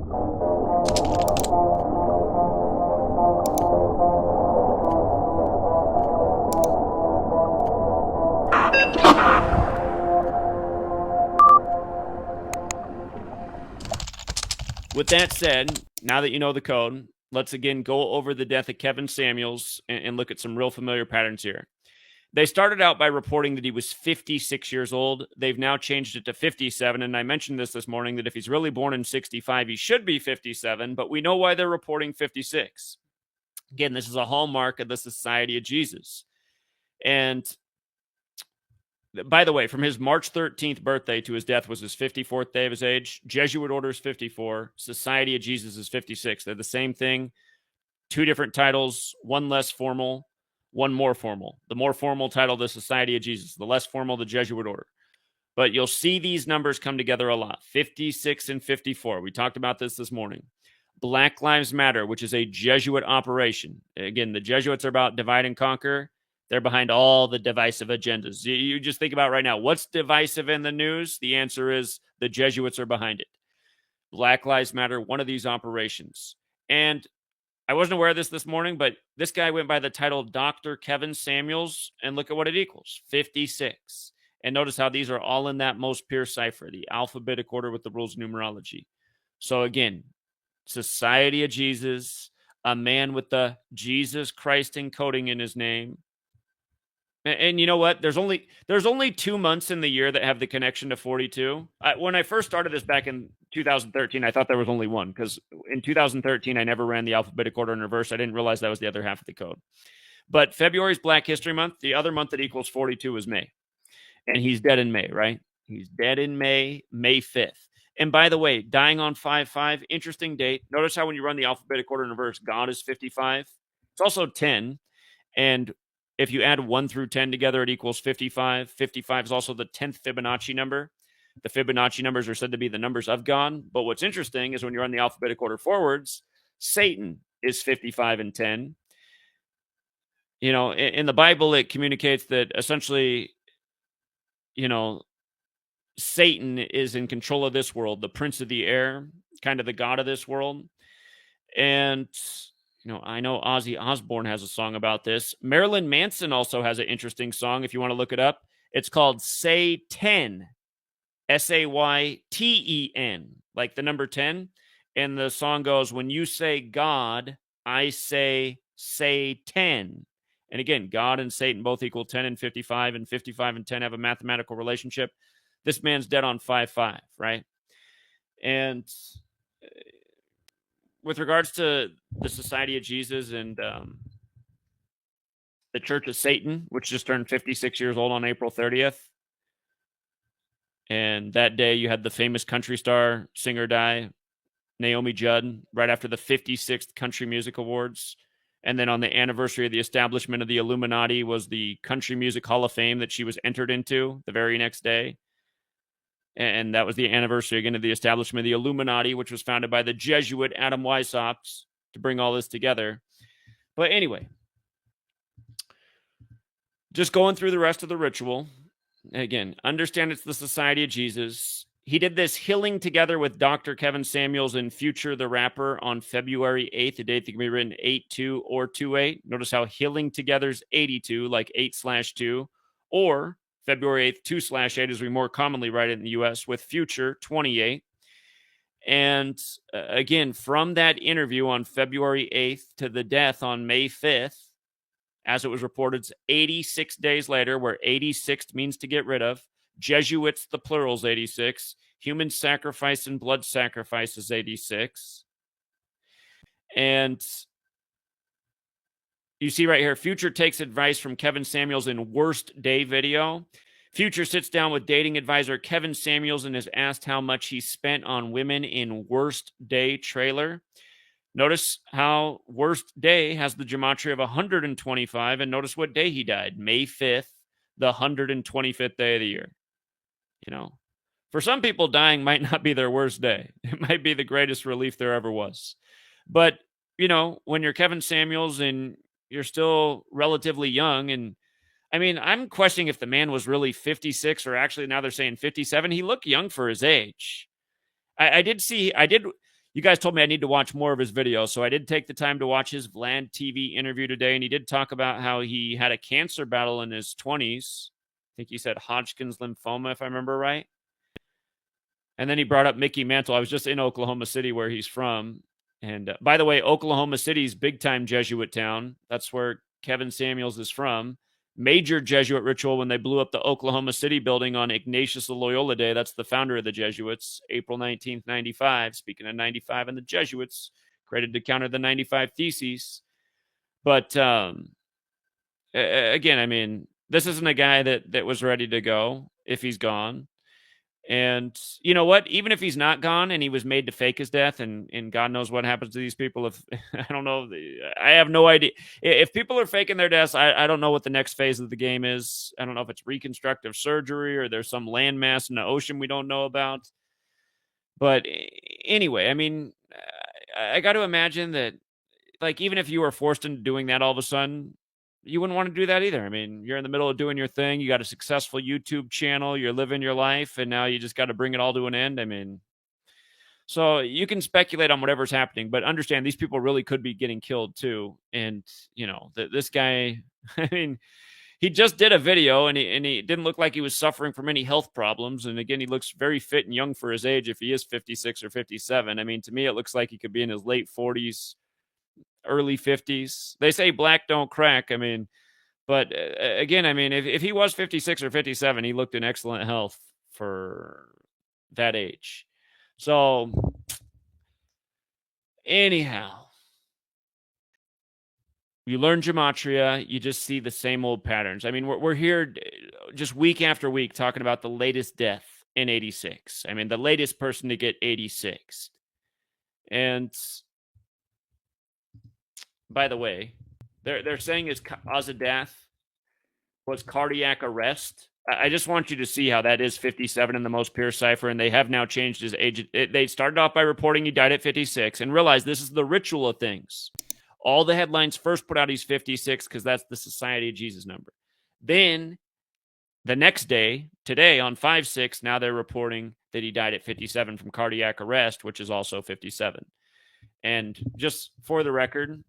With that said, now that you know the code, let's again go over the death of Kevin Samuels and look at some real familiar patterns here. They started out by reporting that he was 56 years old. They've now changed it to 57. And I mentioned this morning that if he's really born in 65, he should be 57, but we know why they're reporting 56. Again, this is a hallmark of the Society of Jesus. And by the way, from his March 13th birthday to his death was his 54th day of his age. Jesuit Order is 54. Society of Jesus is 56. They're the same thing. Two different titles, one less formal, one more formal. The more formal title, the Society of Jesus. The less formal, the Jesuit Order. But you'll see these numbers come together a lot. 56 and 54. We talked about this morning. Black Lives Matter, which is a Jesuit operation. Again, the Jesuits are about divide and conquer. They're behind all the divisive agendas. You just think about right now, what's divisive in the news? The answer is the Jesuits are behind it. Black Lives Matter, one of these operations. And I wasn't aware of this morning, but this guy went by the title Dr. Kevin Samuels, and look at what it equals, 56. And notice how these are all in that most pure cipher, the alphabetic order with the rules of numerology. So again, Society of Jesus, a man with the Jesus Christ encoding in his name. And you know what? There's only 2 months in the year that have the connection to 42. When I first started this back in 2013, I thought there was only one, because in 2013, I never ran the alphabetic order in reverse. I didn't realize that was the other half of the code. But February is Black History Month. The other month that equals 42 is May. And he's dead in May, right? He's dead in May 5th. And by the way, dying on 5/5, interesting date. Notice how when you run the alphabetic order in reverse, God is 55. It's also 10. And if you add 1 through 10 together, it equals 55. 55 is also the 10th Fibonacci number. The Fibonacci numbers are said to be the numbers of God. But what's interesting is when you run the alphabetic order forwards, Satan is 55 and 10. You know, in the Bible, it communicates that essentially, you know, Satan is in control of this world, the prince of the air, kind of the god of this world. And I know Ozzy Osbourne has a song about this. Marilyn Manson also has an interesting song, if you want to look it up. It's called Say 10, Sayten, like the number 10. And the song goes, when you say God, I say 10. And again, God and Satan both equal 10 and 55 and 10 have a mathematical relationship. This man's dead on 5/5, right? And with regards to the Society of Jesus and the Church of Satan, which just turned 56 years old on April 30th. And that day you had the famous country star singer die, Naomi Judd, right after the 56th Country Music Awards. And then on the anniversary of the establishment of the Illuminati was the Country Music Hall of Fame that she was entered into the very next day. And that was the anniversary, again, of the establishment of the Illuminati, which was founded by the Jesuit Adam Weishaupt to bring all this together. But anyway, just going through the rest of the ritual. Again, understand it's the Society of Jesus. He did this healing together with Dr. Kevin Samuels and Future the Rapper on February 8th, a date that can be written 8-2 or 2-8. Notice how healing together is 82, like 8/2, or February 8th, 2/8, as we more commonly write it in the U.S., with Future 28. And again, from that interview on February 8th to the death on May 5th, as it was reported, 86 days later, where 86 means to get rid of. Jesuits, the plural's 86. Human sacrifice and blood sacrifice is 86. And you see right here, Future takes advice from Kevin Samuels in Worst Day video. Future sits down with dating advisor Kevin Samuels and is asked how much he spent on women in Worst Day trailer. Notice how Worst Day has the gematria of 125, and notice what day he died, May 5th, the 125th day of the year. For some people, dying might not be their worst day. It might be the greatest relief there ever was. But, when you're Kevin Samuels and you're still relatively young, and I mean, I'm questioning if the man was really 56 or actually now they're saying 57. He looked young for his age. I did you guys told me I need to watch more of his videos. So I did take the time to watch his Vlad TV interview today. And he did talk about how he had a cancer battle in his 20s. I think he said Hodgkin's lymphoma, if I remember right. And then he brought up Mickey Mantle. I was just in Oklahoma City, where he's from. And by the way, Oklahoma City's big time Jesuit town. That's where Kevin Samuels is from. Major Jesuit ritual when they blew up the Oklahoma City building on Ignatius of Loyola Day. That's the founder of the Jesuits, April 19th, 95. Speaking of 95 and the Jesuits, created to counter the 95 Theses. But again, I mean, this isn't a guy that was ready to go if he's gone. And you know what? Even if he's not gone and he was made to fake his death, and God knows what happens to these people. If I don't know, I have no idea. If people are faking their deaths, I don't know what the next phase of the game is. I don't know if it's reconstructive surgery or there's some landmass in the ocean we don't know about. But anyway, I mean, I got to imagine that, like, even if you were forced into doing that all of a sudden, you wouldn't want to do that either. I mean, you're in the middle of doing your thing. You got a successful YouTube channel. You're living your life, and now you just got to bring it all to an end. I mean, so you can speculate on whatever's happening, but understand these people really could be getting killed too. And you know, this guy, I mean, he just did a video, and he didn't look like he was suffering from any health problems. And again, he looks very fit and young for his age. If he is 56 or 57, I mean, to me, it looks like he could be in his late 40s. Early 50s. They say black don't crack. I mean, but again, I mean, if he was 56 or 57, he looked in excellent health for that age. So, anyhow, you learn gematria, you just see the same old patterns. I mean, we're here just week after week talking about the latest death in 86. I mean, the latest person to get 86. And by the way, they're saying his cause of death was cardiac arrest. I just want you to see how that is 57 in the most pure cipher, and they have now changed his age. They started off by reporting he died at 56, and realize this is the ritual of things. All the headlines first put out he's 56 because that's the Society of Jesus number. Then the next day, today on 5/6, now they're reporting that he died at 57 from cardiac arrest, which is also 57. And just for the record,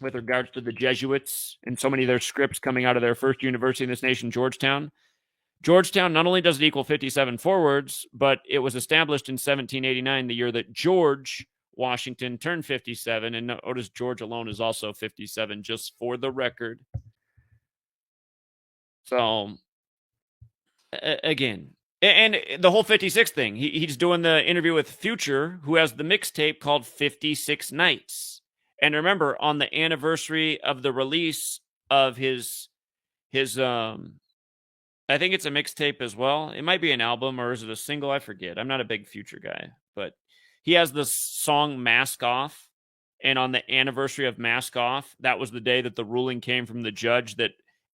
with regards to the Jesuits and so many of their scripts coming out of their first university in this nation, Georgetown, not only does it equal 57 forwards, but it was established in 1789, the year that George Washington turned 57. And notice George alone is also 57, just for the record. So, again, and the whole 56 thing, he's doing the interview with Future, who has the mixtape called 56 Nights. And remember, on the anniversary of the release of his I think it's a mixtape as well. It might be an album, or is it a single? I forget. I'm not a big Future guy, but he has this song Mask Off. And on the anniversary of Mask Off, that was the day that the ruling came from the judge that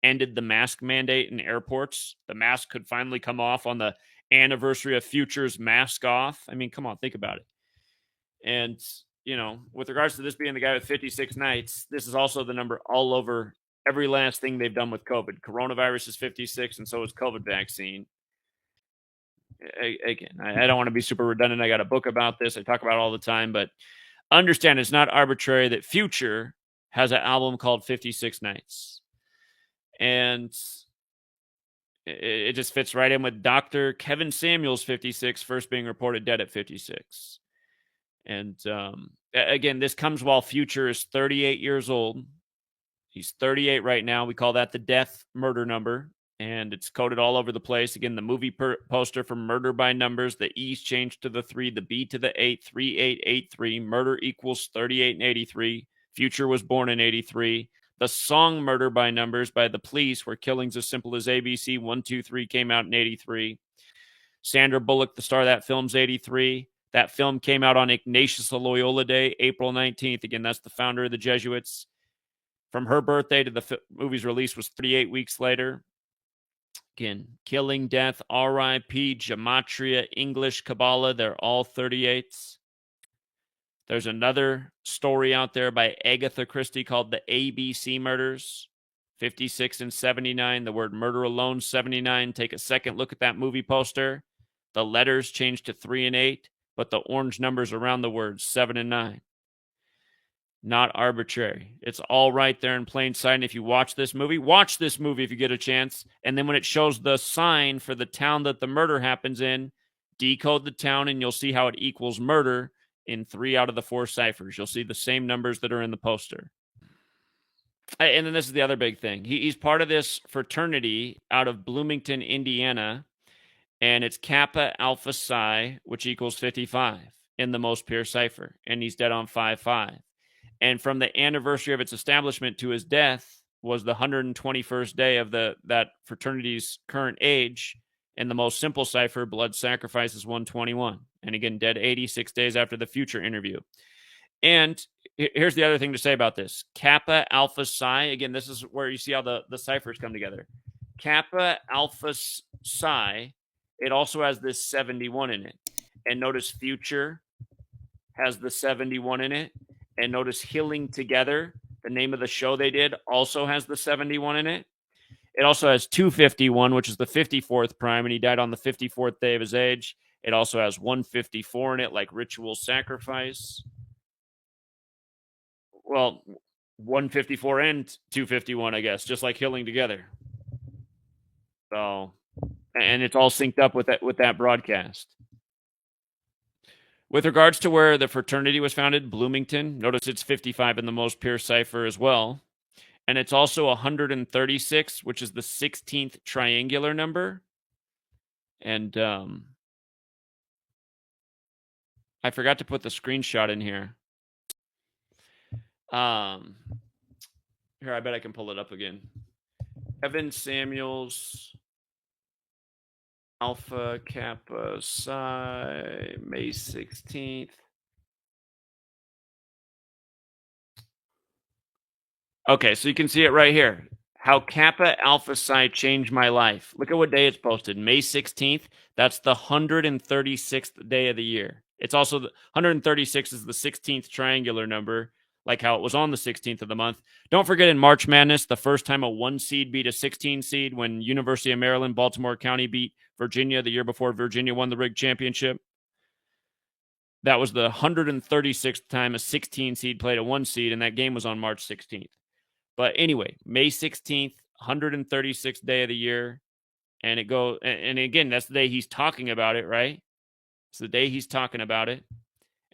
ended the mask mandate in airports. The mask could finally come off on the anniversary of Future's Mask Off. I mean, come on, think about it. And you know, with regards to this being the guy with 56 nights, this is also the number all over every last thing they've done with COVID. Coronavirus is 56, and so is COVID vaccine. Again, I don't want to be super redundant. I got a book about this. I talk about it all the time, but understand it's not arbitrary that Future has an album called 56 Nights. And it just fits right in with Dr. Kevin Samuels, 56, first being reported dead at 56. And again, this comes while Future is 38 years old. He's 38 right now. We call that the death murder number, and it's coded all over the place. Again, the movie poster for Murder by Numbers, the E's changed to the 3, the B to the 8, 3883. Murder equals 38 and 83. Future was born in 83. The song Murder by Numbers by The Police, where killings as simple as ABC 1, 2, 3 came out in 83. Sandra Bullock, the star of that film's 83. That film came out on Ignatius of Loyola Day, April 19th. Again, that's the founder of the Jesuits. From her birthday to the movie's release was 38 weeks later. Again, Killing, Death, R.I.P., Gematria, English, Kabbalah, they're all 38s. There's another story out there by Agatha Christie called The ABC Murders, 56 and 79. The word murder alone, 79. Take a second look at that movie poster. The letters changed to 3 and 8. but the orange numbers around the words 7 and 9. Not arbitrary. It's all right there in plain sight. And if you watch this movie if you get a chance. And then when it shows the sign for the town that the murder happens in, decode the town and you'll see how it equals murder in 3 out of the 4 ciphers. You'll see the same numbers that are in the poster. And then this is the other big thing. He's part of this fraternity out of Bloomington, Indiana, and it's Kappa Alpha Psi, which equals 55 in the most pure cipher. And he's dead on 5-5. And from the anniversary of its establishment to his death was the 121st day of that fraternity's current age. In the most simple cipher, blood sacrifice is 121. And again, dead 86 days after the future interview. And here's the other thing to say about this. Kappa Alpha Psi, again, this is where you see how the ciphers come together. Kappa Alpha Psi, it also has this 71 in it. And notice future has the 71 in it. And notice Healing Together, the name of the show they did, also has the 71 in it. It also has 251, which is the 54th prime, and he died on the 54th day of his age. It also has 154 in it, like Ritual Sacrifice. Well, 154 and 251, I guess, just like Healing Together. So, and it's all synced up with that broadcast. With regards to where the fraternity was founded, Bloomington, notice it's 55 in the most pure cipher as well. And it's also 136, which is the 16th triangular number. And I forgot to put the screenshot in here. Here, I bet I can pull it up again. Kevin Samuels, Alpha Kappa Psi, May 16th. Okay, so you can see it right here. How Kappa Alpha Psi changed my life. Look at what day it's posted. May 16th. That's the 136th day of the year. It's also 136 is the 16th triangular number, like how it was on the 16th of the month. Don't forget in March Madness, the first time a 1 seed beat a 16 seed when University of Maryland, Baltimore County beat Virginia the year before Virginia won the Rig Championship. That was the 136th time a 16 seed played a 1 seed, and that game was on March 16th. But anyway, May 16th, 136th day of the year. And and again, that's the day he's talking about it, right? It's the day he's talking about it.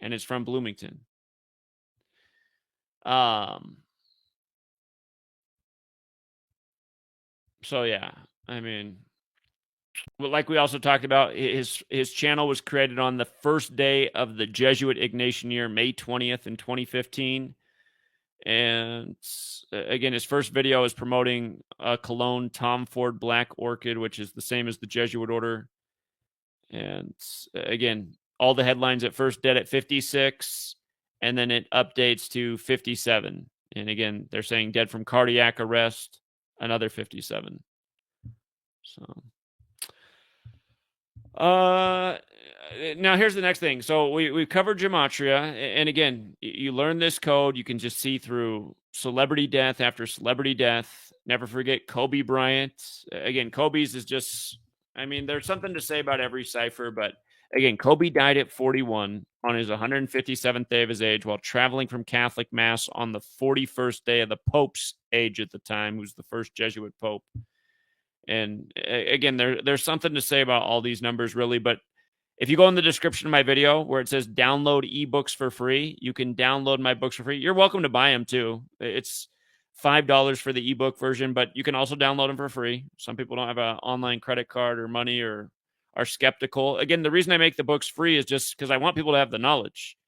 And it's from Bloomington. So yeah, I mean, well, like we also talked about, his channel was created on the first day of the Jesuit Ignatian year, May 20th in 2015. And again, his first video is promoting a cologne, Tom Ford Black Orchid, which is the same as the Jesuit order. And again, all the headlines at first dead at 56, and then it updates to 57. And again, they're saying dead from cardiac arrest, another 57. So, now here's the next thing. So we covered gematria, and again, you learn this code. You can just see through celebrity death after celebrity death. Never forget Kobe Bryant. Again, Kobe's is just, I mean, there's something to say about every cipher, but again, Kobe died at 41 on his 157th day of his age while traveling from Catholic Mass on the 41st day of the Pope's age at the time, who's the first Jesuit Pope. And again, there's something to say about all these numbers, really. But if you go in the description of my video where it says download ebooks for free, you can download my books for free. You're welcome to buy them too. It's $5 for the ebook version, but you can also download them for free. Some people don't have an online credit card or money or are skeptical. Again, the reason I make the books free is just because I want people to have the knowledge.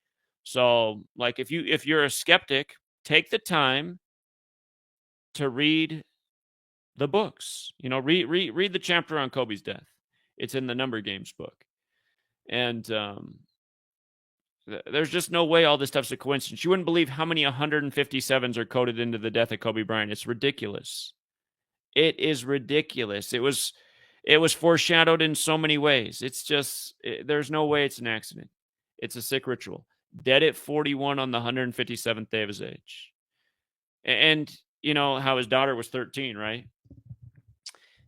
So, like, if you're a skeptic, take the time to read the books. You know, read the chapter on Kobe's death. It's in the Number Games book. And there's just no way all this stuff's a coincidence. You wouldn't believe how many 157s are coded into the death of Kobe Bryant. It's ridiculous. It is ridiculous. It was foreshadowed in so many ways. It's just, there's no way it's an accident. It's a sick ritual. Dead at 41 on the 157th day of his age. And you know how his daughter was 13, right?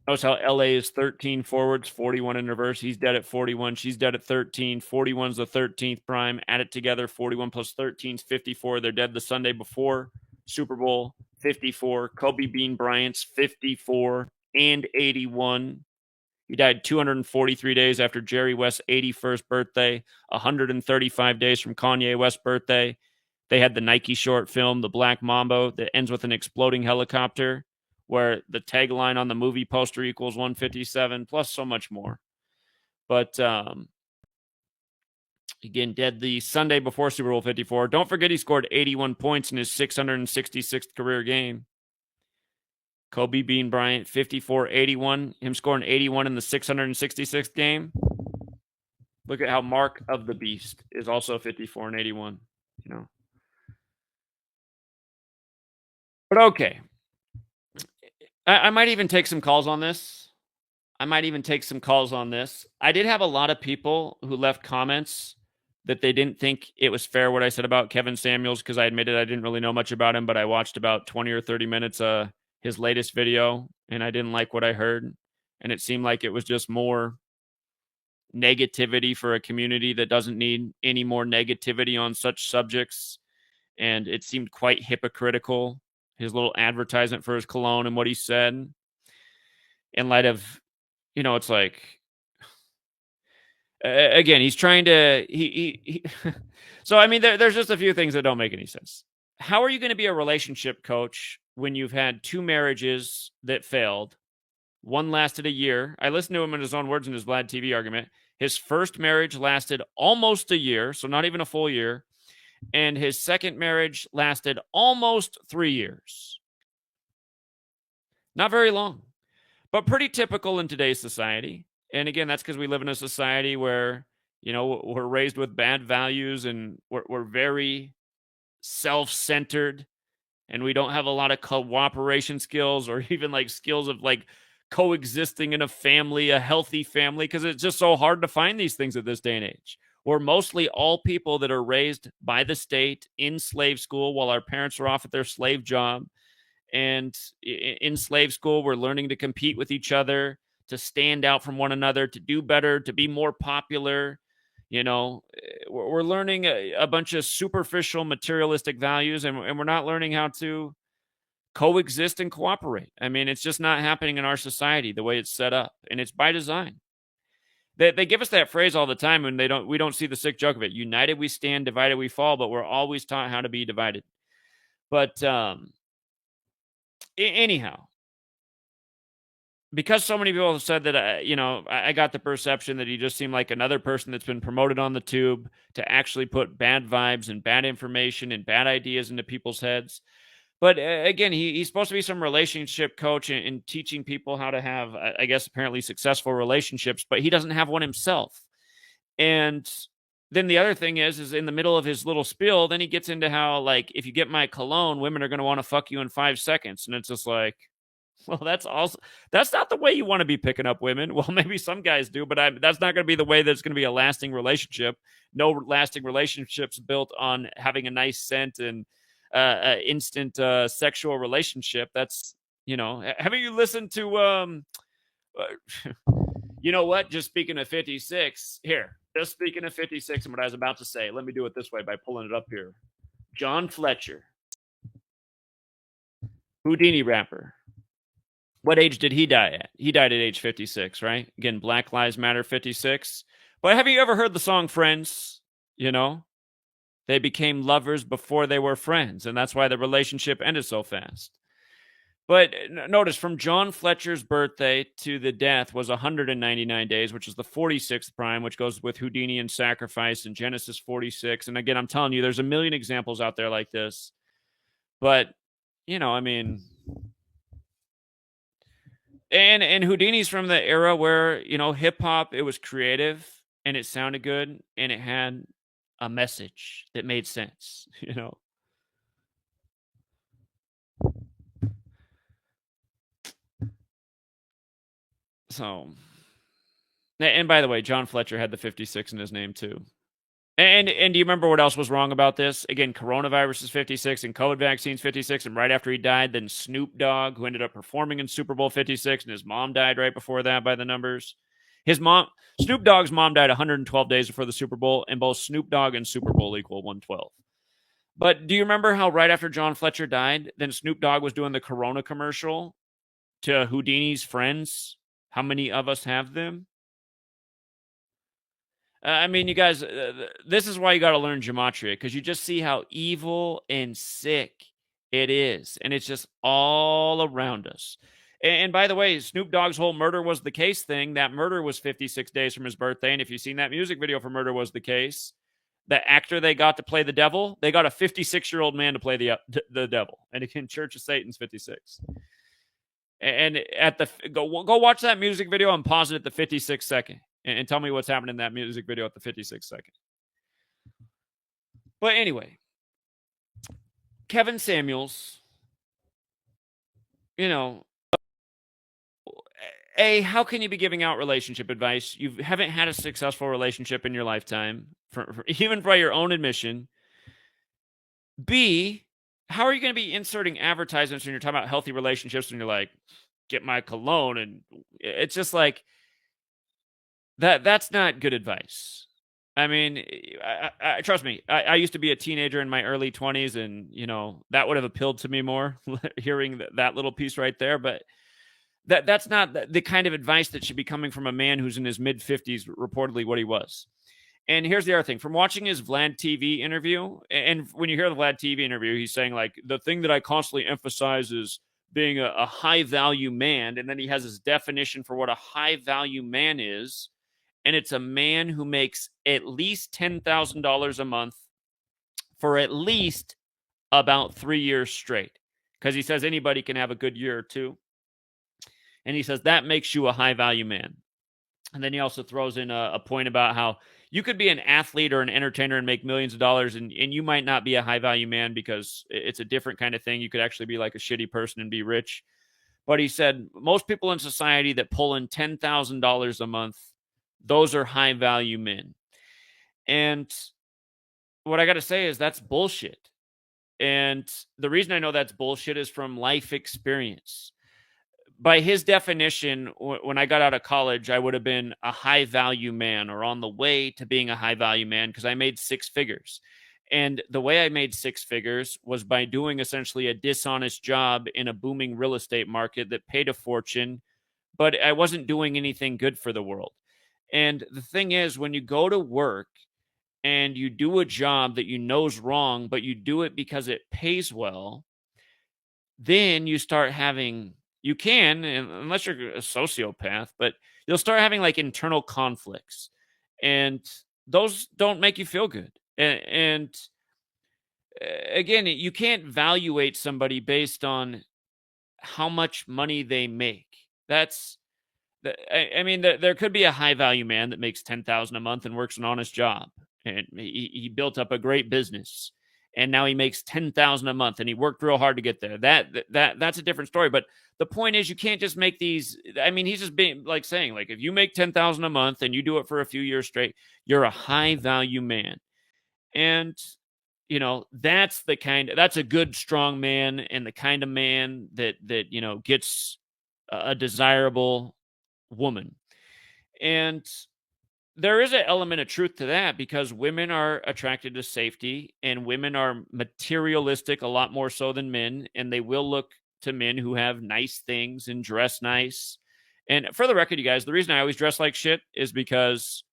Notice how LA is 13 forwards, 41 in reverse. He's dead at 41. She's dead at 13. 41's the 13th prime. Add it together. 41 plus 13 is 54. They're dead the Sunday before Super Bowl. 54. Kobe Bean Bryant's 54 and 81. He died 243 days after Jerry West's 81st birthday, 135 days from Kanye West's birthday. They had the Nike short film, The Black Mambo, that ends with an exploding helicopter, where the tagline on the movie poster equals 157, plus so much more. But again, dead the Sunday before Super Bowl 54. Don't forget he scored 81 points in his 666th career game. Kobe Bean Bryant, 54-81. Him scoring 81 in the 666th game. Look at how Mark of the Beast is also 54 and 81. You know. But okay. I might even take some calls on this. I did have a lot of people who left comments that they didn't think it was fair what I said about Kevin Samuels, because I admitted I didn't really know much about him, but I watched about 20 or 30 minutes of his latest video, and I didn't like what I heard. And it seemed like it was just more negativity for a community that doesn't need any more negativity on such subjects. And it seemed quite hypocritical, his little advertisement for his cologne and what he said, in light of, it's like, again, he's trying to, so, I mean, there's just a few things that don't make any sense. How are you going to be a relationship coach when you've had 2 marriages that failed? One lasted a year. I listened to him in his own words in his Vlad TV argument. His first marriage lasted almost a year, so not even a full year. And his second marriage lasted almost 3 years. Not very long, but pretty typical in today's society. And again, that's because we live in a society where, we're raised with bad values, and we're very self-centered, and we don't have a lot of cooperation skills, or even like skills of like coexisting in a family, a healthy family, because it's just so hard to find these things at this day and age. We're mostly all people that are raised by the state in slave school while our parents are off at their slave job. And in slave school, we're learning to compete with each other, to stand out from one another, to do better, to be more popular. We're learning a bunch of superficial materialistic values, and we're not learning how to coexist and cooperate. I mean, it's just not happening in our society the way it's set up, and it's by design. They give us that phrase all the time, and we don't see the sick joke of it. United we stand, divided we fall, but we're always taught how to be divided. But anyhow, because so many people have said that, I got the perception that he just seemed like another person that's been promoted on the tube to actually put bad vibes and bad information and bad ideas into people's heads. But again, he's supposed to be some relationship coach and teaching people how to have, I guess, apparently successful relationships, but he doesn't have one himself. And then the other thing is in the middle of his little spiel, then he gets into how, like, if you get my cologne, women are going to want to fuck you in 5 seconds. And it's just like, well, that's not the way you want to be picking up women. Well, maybe some guys do, but that's not going to be the way that's going to be a lasting relationship. No lasting relationships built on having a nice scent and instant sexual relationship. That's, haven't you listened to, you know what? Just speaking of 56, and what I was about to say, let me do it this way by pulling it up here. John Fletcher, Houdini rapper. What age did he die at? He died at age 56, right? Again, Black Lives Matter 56. But have you ever heard the song Friends? They became lovers before they were friends, and that's why the relationship ended so fast. But notice, from John Fletcher's birthday to the death was 199 days, which is the 46th prime, which goes with Houdini and Sacrifice and Genesis 46. And again, I'm telling you, there's a million examples out there like this. But, I mean, and Houdini's from the era where, hip hop, it was creative and it sounded good and it had a message that made sense, So, and by the way, John Fletcher had the 56 in his name too. And do you remember what else was wrong about this? Again, coronavirus is 56 and COVID vaccines 56. And right after he died, then Snoop Dogg, who ended up performing in Super Bowl 56, and his mom died right before that by the numbers. Snoop Dogg's mom died 112 days before the Super Bowl, and both Snoop Dogg and Super Bowl equal 112. But do you remember how right after John Fletcher died, then Snoop Dogg was doing the Corona commercial to Houdini's friends? How many of us have them? I mean, you guys, this is why you got to learn gematria, because you just see how evil and sick it is. And it's just all around us. And by the way, Snoop Dogg's whole murder was the case thing. That murder was 56 days from his birthday. And if you've seen that music video for Murder Was the Case, the actor they got to play the devil, they got a 56-year-old man to play the devil. And again, Church of Satan's 56. And at the go watch that music video and pause it at the 56 second and tell me what's happening in that music video at the 56 second. But anyway, Kevin Samuels, you know, how can you be giving out relationship advice? You haven't had a successful relationship in your lifetime, even by your own admission. B, how are you going to be inserting advertisements when you're talking about healthy relationships and you're like, get my cologne? And it's just like, that's not good advice. I mean, I trust me, I used to be a teenager in my early 20s, and, that would have appealed to me more, hearing that little piece right there. But that's not the kind of advice that should be coming from a man who's in his mid-50s, reportedly what he was. And here's the other thing. From watching his Vlad TV interview, and when you hear the Vlad TV interview, he's saying, like, the thing that I constantly emphasize is being a high-value man. And then he has his definition for what a high-value man is. And it's a man who makes at least $10,000 a month for at least about 3 years straight. Because he says anybody can have a good year or two. And he says that makes you a high-value man. And then he also throws in a point about how you could be an athlete or an entertainer and make millions of dollars, and you might not be a high-value man because it's a different kind of thing. You could actually be like a shitty person and be rich. But he said most people in society that pull in $10,000 a month, those are high-value men. And what I got to say is that's bullshit. And the reason I know that's bullshit is from life experience. By his definition, when I got out of college, I would have been a high-value man or on the way to being a high-value man because I made six figures. And the way I made six figures was by doing essentially a dishonest job in a booming real estate market that paid a fortune, but I wasn't doing anything good for the world. And the thing is, when you go to work and you do a job that you know is wrong, but you do it because it pays well, then you start having... You can, unless you're a sociopath, but you'll start having like internal conflicts, and those don't make you feel good. And again, you can't evaluate somebody based on how much money they make. I mean, there could be a high value man that makes $10,000 a month and works an honest job, and he built up a great business, and now he makes $10,000 a month, and he worked real hard to get there. That's a different story. But the point is, you can't just make these. I mean, he's just being like saying, like, if you make $10,000 a month and you do it for a few years straight, you're a high value man. And that's a good, strong man, and the kind of man that gets a desirable woman. And there is an element of truth to that, because women are attracted to safety, and women are materialistic a lot more so than men, and they will look to men who have nice things and dress nice. And for the record, you guys, the reason I always dress like shit is because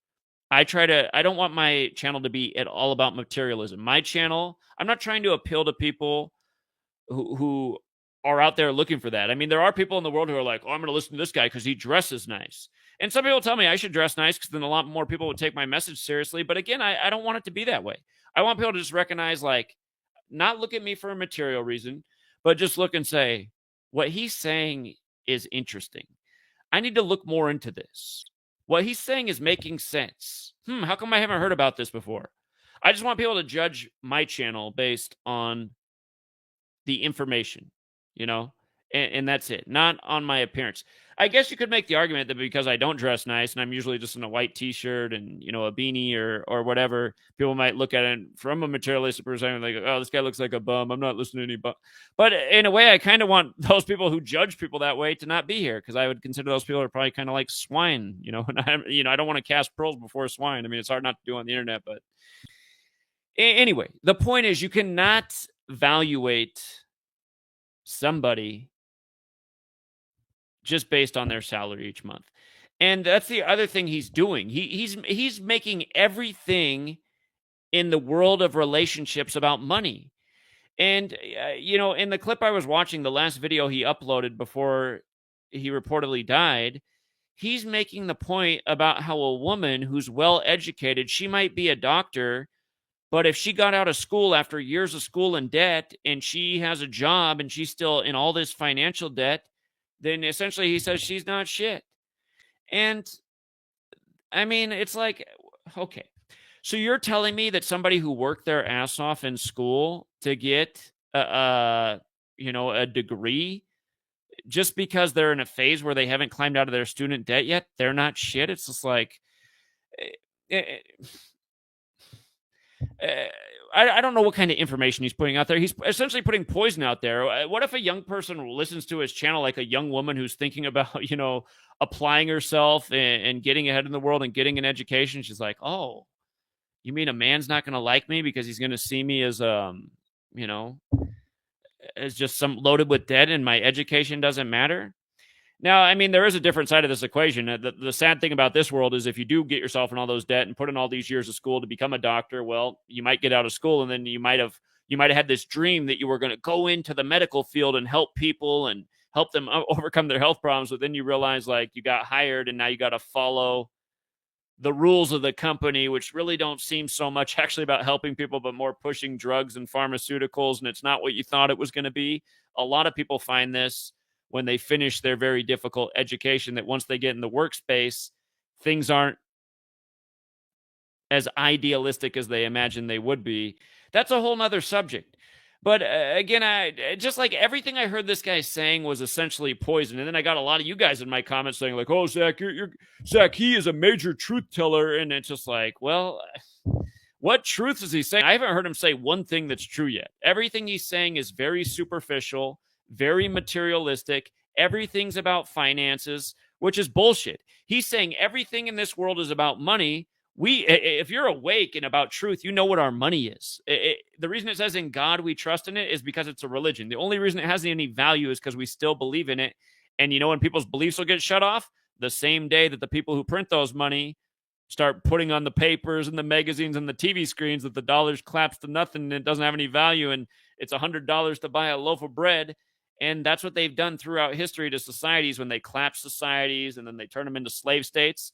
I don't want my channel to be at all about materialism. My channel, I'm not trying to appeal to people who are out there looking for that. I mean, there are people in the world who are like, oh, I'm going to listen to this guy because he dresses nice. And some people tell me I should dress nice because then a lot more people would take my message seriously. But again, I don't want it to be that way. I want people to just recognize, like, not look at me for a material reason, but just look and say, what he's saying is interesting. I need to look more into this. What he's saying is making sense. How come I haven't heard about this before? I just want people to judge my channel based on the information, and that's it, not on my appearance. I guess you could make the argument that because I don't dress nice and I'm usually just in a white t-shirt and, you know, a beanie or whatever, people might look at it from a materialistic perspective like, oh, this guy looks like a bum. I'm not listening to any bum. But in a way, I kind of want those people who judge people that way to not be here, because I would consider those people are probably kind of like swine, you know. And I don't want to cast pearls before swine. I mean, it's hard not to do on the internet, but anyway, the point is you cannot evaluate somebody just based on their salary each month. And that's the other thing he's doing. He's making everything in the world of relationships about money. And in the clip I was watching, the last video he uploaded before he reportedly died, he's making the point about how a woman who's well educated, she might be a doctor, but if she got out of school after years of school in debt and she has a job and she's still in all this financial debt, then essentially he says she's not shit. And I mean, it's like, okay, so you're telling me that somebody who worked their ass off in school to get a degree, just because they're in a phase where they haven't climbed out of their student debt yet, they're not shit? It's just like, I don't know what kind of information he's putting out there. He's essentially putting poison out there. What if a young person listens to his channel, like a young woman who's thinking about, applying herself and getting ahead in the world and getting an education? She's like, oh, you mean a man's not going to like me because he's going to see me as, as just some loaded with debt and my education doesn't matter? Now, I mean, there is a different side of this equation. The sad thing about this world is if you do get yourself in all those debt and put in all these years of school to become a doctor, well, you might get out of school and then you might have had this dream that you were going to go into the medical field and help people and help them overcome their health problems. But then you realize, like, you got hired and now you got to follow the rules of the company, which really don't seem so much actually about helping people, but more pushing drugs and pharmaceuticals. And it's not what you thought it was going to be. A lot of people find this when they finish their very difficult education, that once they get in the workspace, things aren't as idealistic as they imagine they would be. That's a whole nother subject. But again, I just like everything I heard this guy saying was essentially poison. And then I got a lot of you guys in my comments saying like, oh, Zach, Zach, he is a major truth teller. And it's just like, well, what truth is he saying? I haven't heard him say one thing that's true yet. Everything he's saying is very superficial, very materialistic. Everything's about finances, which is bullshit. He's saying everything in this world is about money. If you're awake and about truth, you know what our money is. The reason it says in God we trust in it is because it's a religion. The only reason it has any value is because we still believe in it. And when people's beliefs will get shut off? The same day that the people who print those money start putting on the papers and the magazines and the TV screens that the dollars collapse to nothing and it doesn't have any value and it's $100 to buy a loaf of bread. And that's what they've done throughout history to societies when they collapse societies and then they turn them into slave states.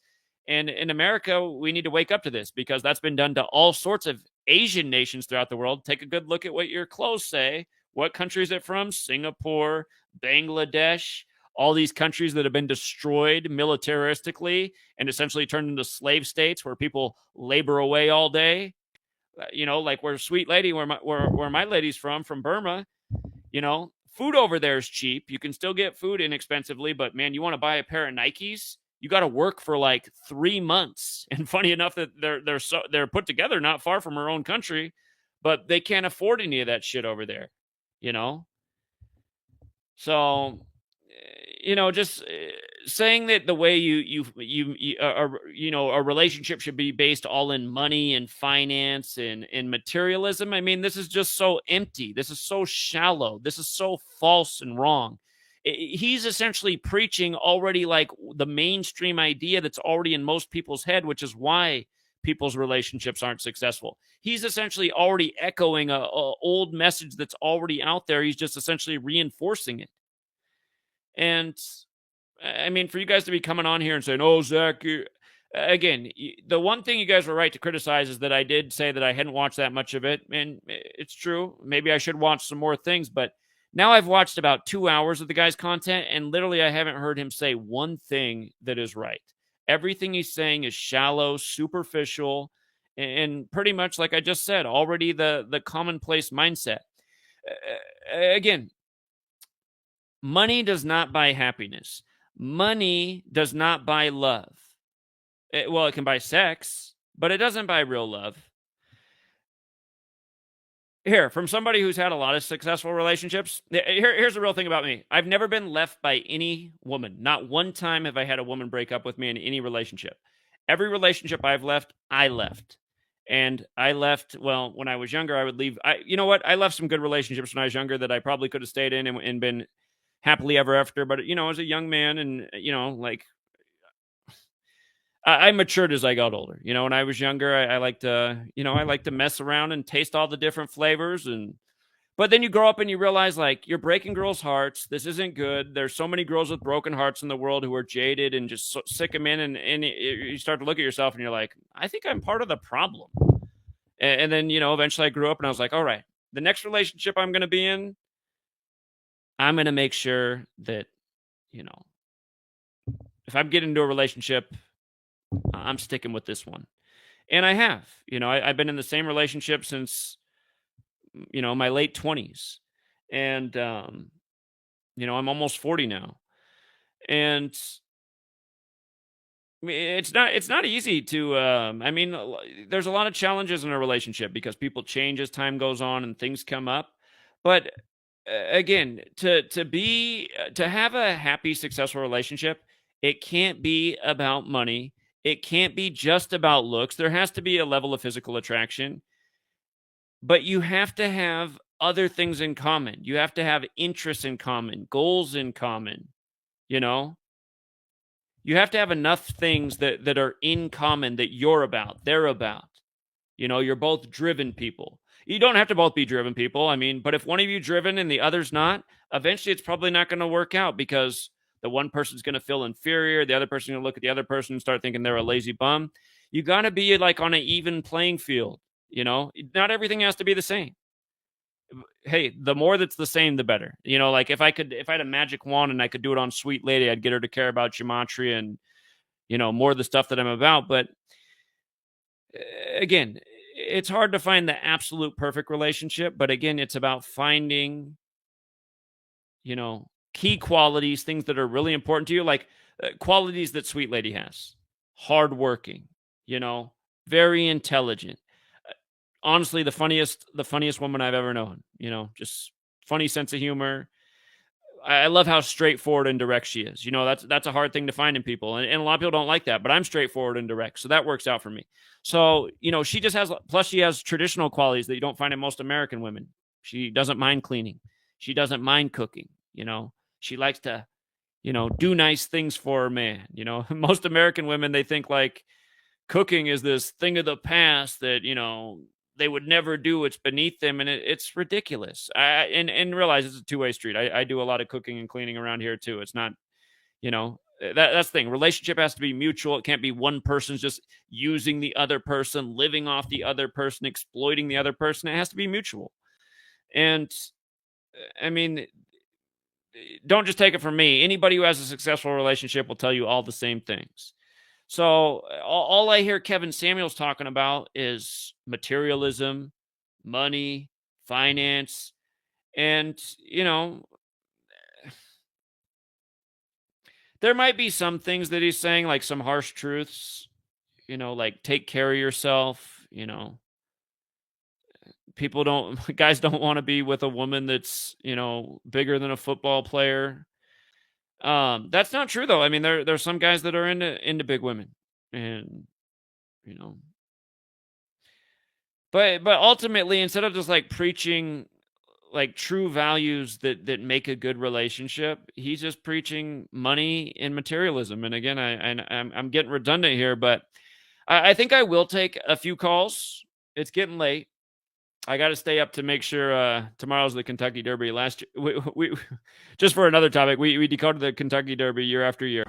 And in America, we need to wake up to this because that's been done to all sorts of Asian nations throughout the world. Take a good look at what your clothes say. What country is it from? Singapore, Bangladesh, all these countries that have been destroyed militaristically and essentially turned into slave states where people labor away all day. Like where Sweet Lady, where my lady's from Burma, food over there is cheap. You can still get food inexpensively, but man, you want to buy a pair of Nikes, you got to work for like 3 months. And funny enough that they're put together not far from our own country, but they can't afford any of that shit over there, So, just saying that the way a relationship should be based all in money and finance and materialism. I mean, this is just so empty. This is so shallow. This is so false and wrong. He's essentially preaching already like the mainstream idea that's already in most people's head, which is why people's relationships aren't successful. He's essentially already echoing a old message that's already out there. He's just essentially reinforcing it. And I mean, for you guys to be coming on here and saying, oh, Zach, again, the one thing you guys were right to criticize is that I did say that I hadn't watched that much of it. And it's true. Maybe I should watch some more things. But now I've watched about 2 hours of the guy's content, and literally I haven't heard him say one thing that is right. Everything he's saying is shallow, superficial, and pretty much, like I just said, already the commonplace mindset. Again, money does not buy happiness. Money does not buy love. Well, it can buy sex, but it doesn't buy real love. Here, from somebody who's had a lot of successful relationships, here's the real thing about me. I've never been left by any woman. Not one time have I had a woman break up with me in any relationship. Every relationship I've left, I left. And I left, well, when I was younger, I would leave. You know what? I left some good relationships when I was younger that I probably could have stayed in and been happily ever after. But, as a young man and, like I matured as I got older. When I was younger, I like to, I like to mess around and taste all the different flavors. But then you grow up and you realize, like, you're breaking girls' hearts. This isn't good. There's so many girls with broken hearts in the world who are jaded and just sick them in. And you start to look at yourself and you're like, I think I'm part of the problem. And then, eventually I grew up and I was like, all right, the next relationship I'm going to be in, I'm going to make sure that, if I'm getting into a relationship, I'm sticking with this one. And I have, I've been in the same relationship since, my late 20s. And, I'm almost 40 now. And it's not easy to, there's a lot of challenges in a relationship because people change as time goes on and things come up. But again, to have a happy, successful relationship, it can't be about money. It can't be just about looks. There has to be a level of physical attraction, but you have to have other things in common. You have to have interests in common, goals in common, you know? You have to have enough things that are in common that you're about, they're about. You're both driven people. You don't have to both be driven people. But if one of you driven and the other's not, eventually it's probably not going to work out because the one person's going to feel inferior. The other person's going to look at the other person and start thinking they're a lazy bum. You got to be like on an even playing field. Not everything has to be the same. Hey, the more that's the same, the better. Like if I had a magic wand and I could do it on Sweet Lady, I'd get her to care about gematria and, more of the stuff that I'm about. But again, it's hard to find the absolute perfect relationship. But again, it's about finding, key qualities, things that are really important to you, like qualities that Sweet Lady has. Hardworking, very intelligent. Honestly, the funniest woman I've ever known. Just funny sense of humor. I love how straightforward and direct she is. That's a hard thing to find in people, and a lot of people don't like that. But I'm straightforward and direct, so that works out for me. So she just has. Plus, she has traditional qualities that you don't find in most American women. She doesn't mind cleaning. She doesn't mind cooking. She likes to, do nice things for her man. Most American women, they think like cooking is this thing of the past that they would never do. It's beneath them, and it's ridiculous. And realize it's a two-way street. I do a lot of cooking and cleaning around here too. It's not, that's the thing. Relationship has to be mutual. It can't be one person's just using the other person, living off the other person, exploiting the other person. It has to be mutual. And don't just take it from me. Anybody who has a successful relationship will tell you all the same things. So all I hear Kevin Samuels talking about is materialism, money, finance, and, there might be some things that he's saying, like some harsh truths, like take care of yourself, guys don't want to be with a woman that's, bigger than a football player. That's not true though. There's some guys that are into big women, and but ultimately, instead of just like preaching like true values that make a good relationship, he's just preaching money and materialism. And again, I'm getting redundant here, but I think I will take a few calls. It's getting late. I got to stay up to make sure tomorrow's the Kentucky Derby. Last year, we just for another topic, we decoded the Kentucky Derby year after year.